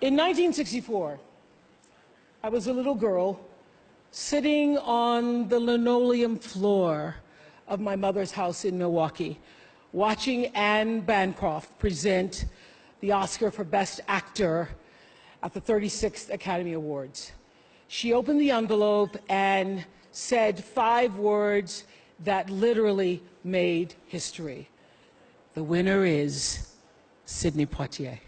In 1964, I was a little girl sitting on the linoleum floor of my mother's house in Milwaukee, watching Anne Bancroft present the Oscar for Best Actor at the 36th Academy Awards. She opened the envelope and said 5 words that literally made history. The winner is Sidney Poitier.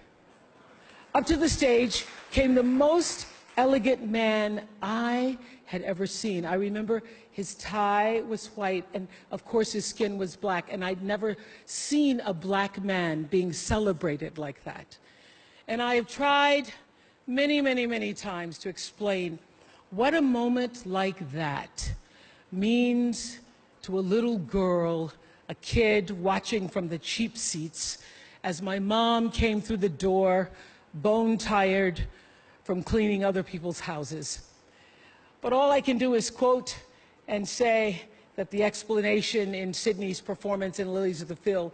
Up to the stage came the most elegant man I had ever seen. I remember his tie was white, and of course his skin was black, and I'd never seen a black man being celebrated like that. And I have tried many, many, many times to explain what a moment like that means to a little girl, a kid watching from the cheap seats as my mom came through the door, bone-tired from cleaning other people's houses. But all I can do is quote and say that the explanation in Sidney's performance in Lilies of the Field,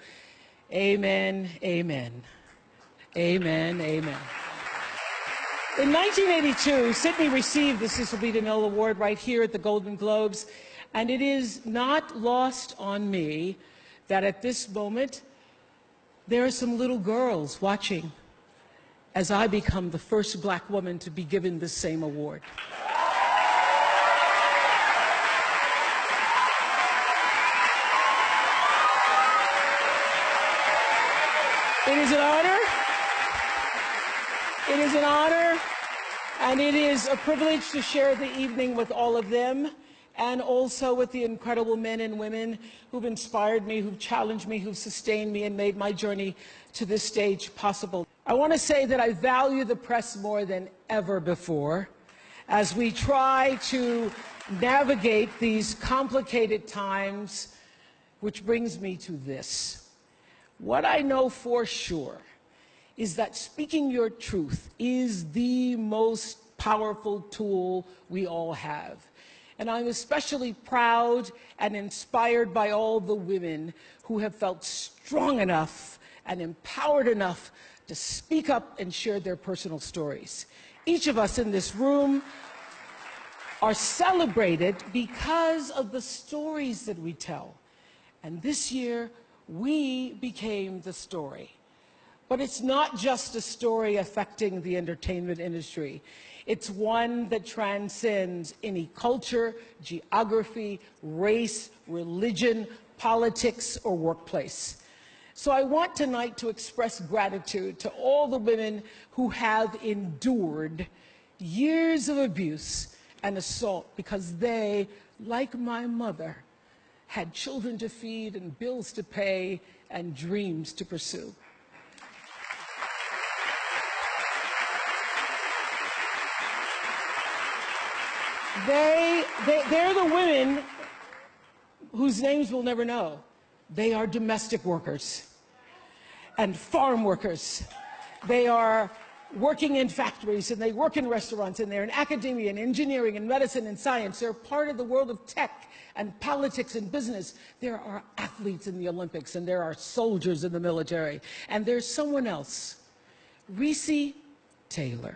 amen, amen, amen, amen. In 1982, Sidney received the Cecil B. DeMille Award right here at the Golden Globes, and it is not lost on me that at this moment, there are some little girls watching as I become the first black woman to be given the same award. It is an honor. It is an honor, and it is a privilege to share the evening with all of them, and also with the incredible men and women who've inspired me, who've challenged me, who've sustained me, and made my journey to this stage possible. I want to say that I value the press more than ever before as we try to navigate these complicated times, which brings me to this. What I know for sure is that speaking your truth is the most powerful tool we all have. And I'm especially proud and inspired by all the women who have felt strong enough and empowered enough to speak up and share their personal stories. Each of us in this room are celebrated because of the stories that we tell. And this year, we became the story. But it's not just a story affecting the entertainment industry. It's one that transcends any culture, geography, race, religion, politics, or workplace. So I want tonight to express gratitude to all the women who have endured years of abuse and assault because they, like my mother, had children to feed and bills to pay and dreams to pursue. They're the women whose names we'll never know. They are domestic workers and farm workers. They are working in factories, and they work in restaurants, and they're in academia and engineering and medicine and science. They're part of the world of tech and politics and business. There are athletes in the Olympics, and there are soldiers in the military. And there's someone else, Recy Taylor.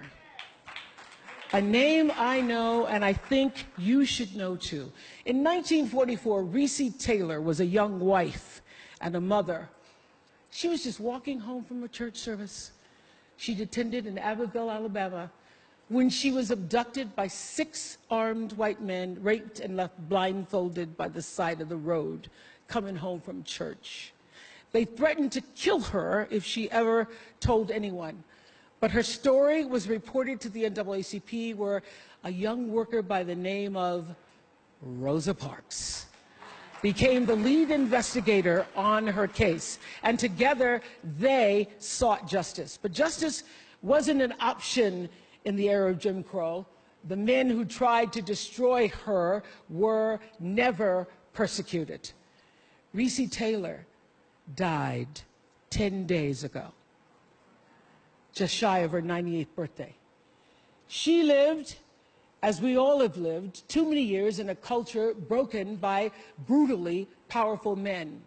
A name I know, and I think you should know too. In 1944, Recy Taylor was a young wife and a mother. She was just walking home from a church service she'd attended in Abbeville, Alabama, when she was abducted by 6 armed white men, raped and left blindfolded by the side of the road, coming home from church. They threatened to kill her if she ever told anyone. But her story was reported to the NAACP, where a young worker by the name of Rosa Parks became the lead investigator on her case. And together, they sought justice. But justice wasn't an option in the era of Jim Crow. The men who tried to destroy her were never persecuted. Recy Taylor died 10 days ago, just shy of her 98th birthday. She lived, as we all have lived, too many years in a culture broken by brutally powerful men.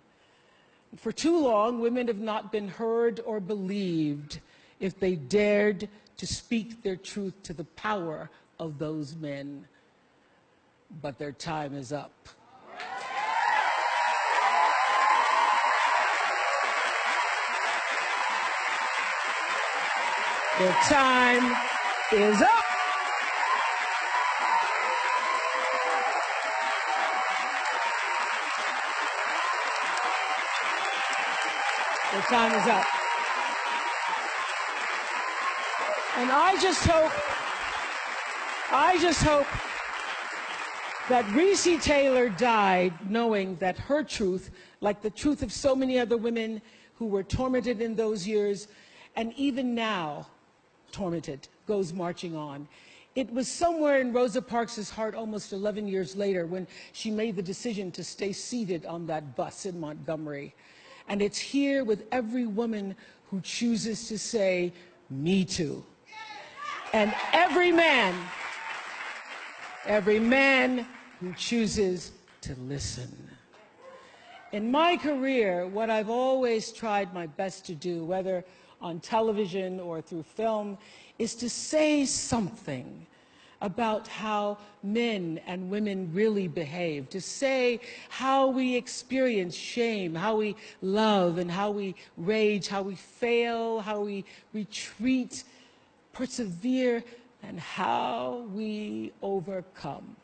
For too long, women have not been heard or believed if they dared to speak their truth to the power of those men. But their time is up. Their time is up. Their time is up. And I just hope that Reese Taylor died knowing that her truth, like the truth of so many other women who were tormented in those years, and even now tormented, goes marching on. It was somewhere in Rosa Parks' heart almost 11 years later when she made the decision to stay seated on that bus in Montgomery. And it's here with every woman who chooses to say, "Me too." And every man who chooses to listen. In my career, what I've always tried my best to do, whether on television or through film, is to say something about how men and women really behave, to say how we experience shame, how we love and how we rage, how we fail, how we retreat, persevere, and how we overcome.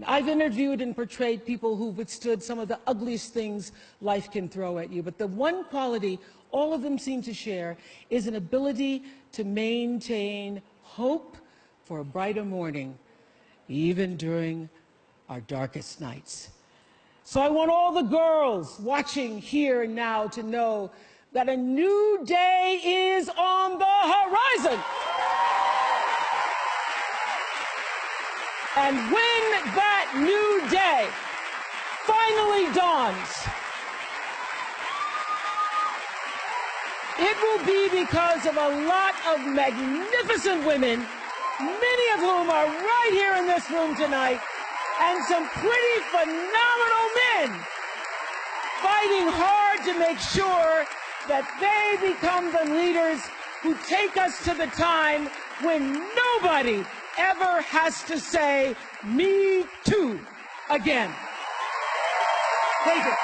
I've interviewed and portrayed people who've withstood some of the ugliest things life can throw at you, but the one quality all of them seem to share is an ability to maintain hope for a brighter morning, even during our darkest nights. So I want all the girls watching here and now to know that a new day is on the horizon. And when that new day finally dawns, it will be because of a lot of magnificent women, many of whom are right here in this room tonight, and some pretty phenomenal men fighting hard to make sure that they become the leaders who take us to the time when nobody ever has to say, "Me too," again. Thank you.